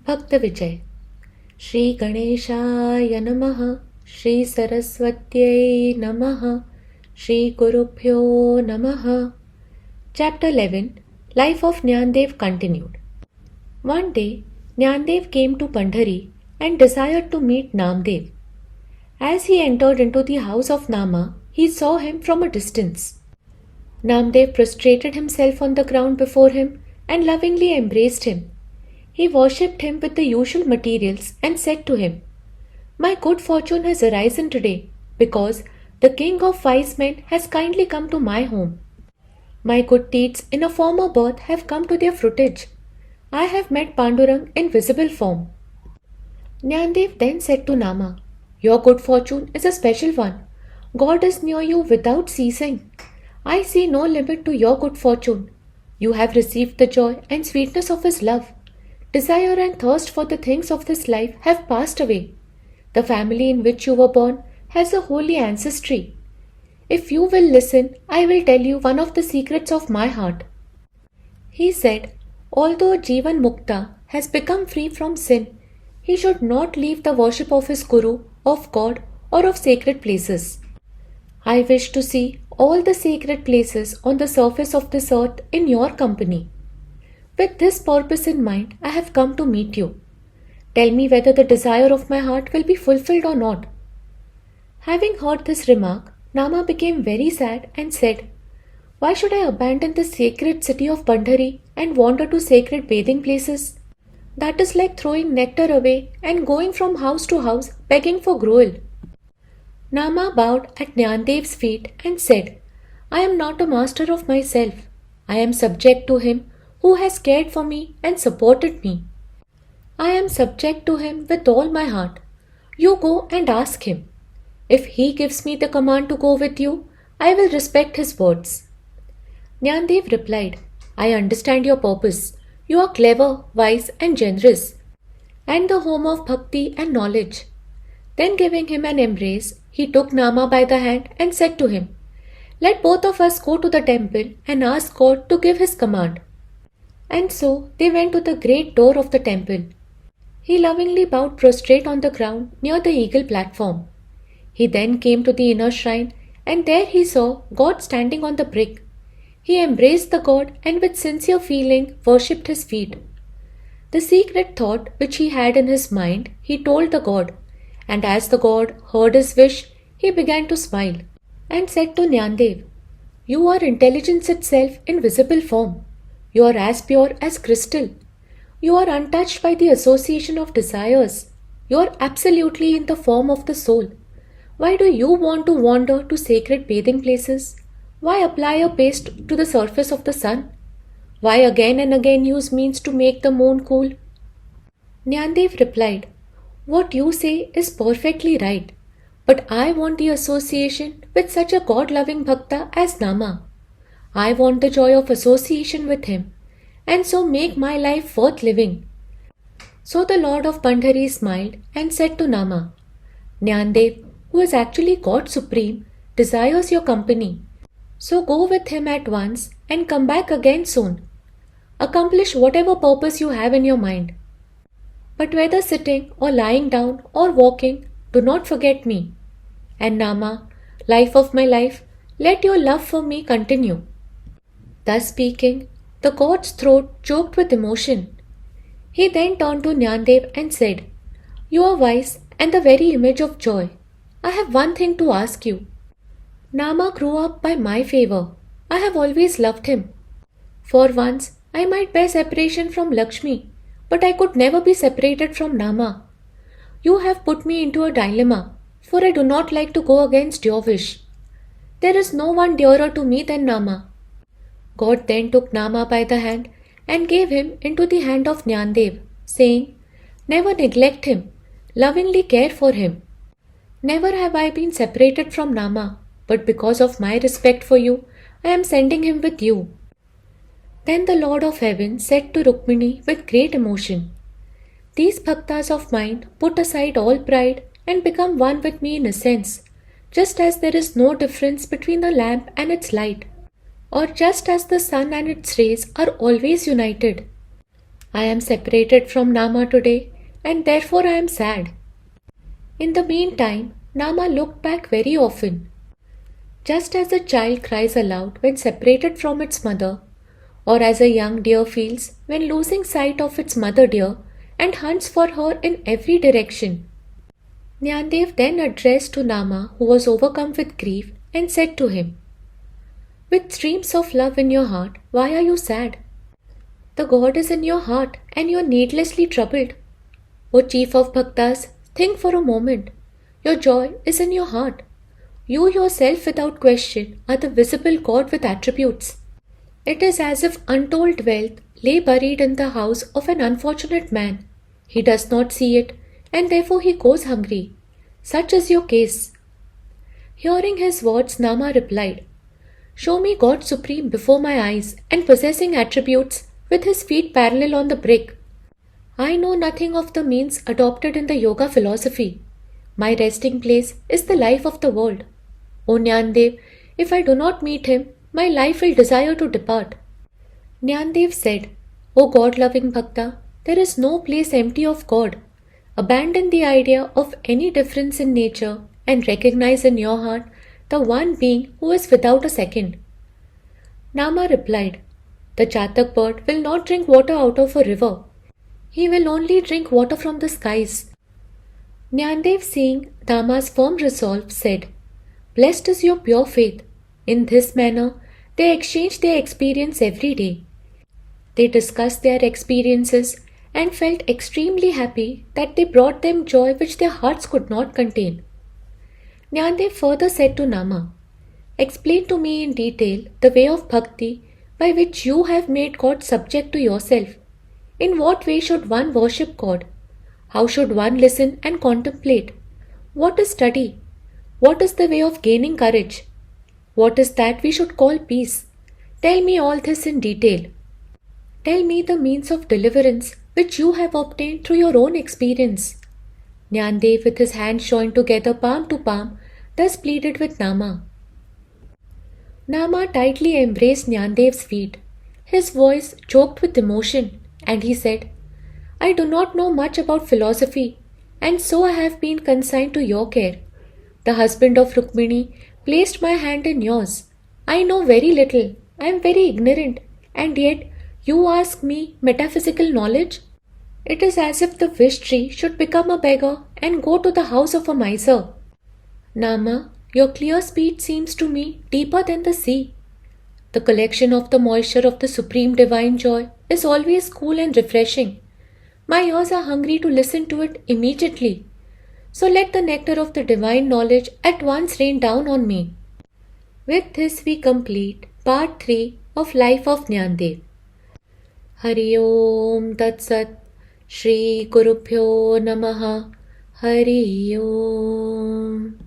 Bhakta Vijay. Shri Ganeshaya Namaha, Shri Saraswatyai Namaha, Shri Gurubhyo Namaha. Chapter 11. Life of Jnandev continued. One day, Jnandev came to Pandhari and desired to meet Namdev. As he entered into the house of Nama, he saw him from a distance. Namdev prostrated himself on the ground before him and lovingly embraced him. He worshipped him with the usual materials and said to him, "My good fortune has arisen today because the king of wise men has kindly come to my home. My good deeds in a former birth have come to their fruitage. I have met Pandurang in visible form." Jnandev then said to Nama, "Your good fortune is a special one. God is near you without ceasing. I see no limit to your good fortune. You have received the joy and sweetness of His love. Desire and thirst for the things of this life have passed away. The family in which you were born has a holy ancestry. If you will listen, I will tell you one of the secrets of my heart." He said, although Jivan Mukta has become free from sin, he should not leave the worship of his Guru, of God, or of sacred places. I wish to see all the sacred places on the surface of this earth in your company. With this purpose in mind, I have come to meet you. Tell me whether the desire of my heart will be fulfilled or not." Having heard this remark, Nama became very sad and said, "Why should I abandon the sacred city of Pandhari and wander to sacred bathing places? That is like throwing nectar away and going from house to house begging for gruel." Nama bowed at Jnandev's feet and said, "I am not a master of myself. I am subject to him who has cared for me and supported me. I am subject to him with all my heart. You go and ask him. If he gives me the command to go with you, I will respect his words." Jnandev replied, "I understand your purpose. You are clever, wise and generous, and the home of bhakti and knowledge." Then giving him an embrace, he took Nama by the hand and said to him, "Let both of us go to the temple and ask God to give his command." And so they went to the great door of the temple. He lovingly bowed prostrate on the ground near the eagle platform. He then came to the inner shrine, and there he saw God standing on the brick. He embraced the God and with sincere feeling worshipped his feet. The secret thought which he had in his mind he told the God, and as the God heard his wish, he began to smile and said to Jnandev, "You are intelligence itself in visible form. You are as pure as crystal. You are untouched by the association of desires. You are absolutely in the form of the soul. Why do you want to wander to sacred bathing places? Why apply a paste to the surface of the sun? Why again and again use means to make the moon cool?" Jnandev replied, "What you say is perfectly right, but I want the association with such a God-loving bhakta as Nama. I want the joy of association with him, and so make my life worth living." So the Lord of Pandhari smiled and said to Nama, "Jnandev, who is actually God Supreme, desires your company. So go with him at once and come back again soon. Accomplish whatever purpose you have in your mind. But whether sitting or lying down or walking, do not forget me. And Nama, life of my life, let your love for me continue." Thus speaking, the god's throat choked with emotion. He then turned to Jnandev and said, "You are wise and the very image of joy. I have one thing to ask you. Nama grew up by my favor. I have always loved him. For once, I might bear separation from Lakshmi, but I could never be separated from Nama. You have put me into a dilemma, for I do not like to go against your wish. There is no one dearer to me than Nama." God then took Nama by the hand and gave him into the hand of Jnandev, saying, "Never neglect him, lovingly care for him. Never have I been separated from Nama, but because of my respect for you, I am sending him with you." Then the Lord of Heaven said to Rukmini with great emotion, "These bhaktas of mine put aside all pride and become one with me in essence, just as there is no difference between the lamp and its light, or just as the sun and its rays are always united. I am separated from Nama today and therefore I am sad. In the meantime, Nama looked back very often. Just as a child cries aloud when separated from its mother, or as a young deer feels when losing sight of its mother deer and hunts for her in every direction. Nyandev then addressed to Nama, who was overcome with grief, and said to him, "With streams of love in your heart, why are you sad? The God is in your heart and you are needlessly troubled. O chief of Bhaktas, think for a moment. Your joy is in your heart. You yourself, without question, are the visible God with attributes. It is as if untold wealth lay buried in the house of an unfortunate man. He does not see it, and therefore he goes hungry. Such is your case." Hearing his words, Nama replied, "Show me God supreme before my eyes and possessing attributes with his feet parallel on the brick. I know nothing of the means adopted in the yoga philosophy. My resting place is the life of the world. O Nyandev, if I do not meet him, my life will desire to depart." Nyandev said, "O God-loving Bhakta, there is no place empty of God. Abandon the idea of any difference in nature and recognize in your heart the one being who is without a second." Nama replied, "The Chatak bird will not drink water out of a river. He will only drink water from the skies." Nyandev, seeing Nama's firm resolve, said, "Blessed is your pure faith." In this manner, they exchanged their experience every day. They discussed their experiences and felt extremely happy that they brought them joy which their hearts could not contain. Nyandev further said to Nama, "Explain to me in detail the way of bhakti by which you have made God subject to yourself. In what way should one worship God? How should one listen and contemplate? What is study? What is the way of gaining courage? What is that we should call peace? Tell me all this in detail. Tell me the means of deliverance which you have obtained through your own experience." Nyandev, with his hands joined together palm to palm, thus pleaded with Nama. Nama tightly embraced Nyandev's feet. His voice choked with emotion, and he said, "I do not know much about philosophy, and so I have been consigned to your care. The husband of Rukmini placed my hand in yours. I know very little. I am very ignorant, and yet you ask me metaphysical knowledge? It is as if the wish tree should become a beggar and go to the house of a miser. Nama, your clear speech seems to me deeper than the sea. The collection of the moisture of the supreme divine joy is always cool and refreshing. My ears are hungry to listen to it immediately. So let the nectar of the divine knowledge at once rain down on me." With this we complete part 3 of Life of Nyandev. Hari Om Tat Sat. Shri Gurubhyo Namaha. Hari Om.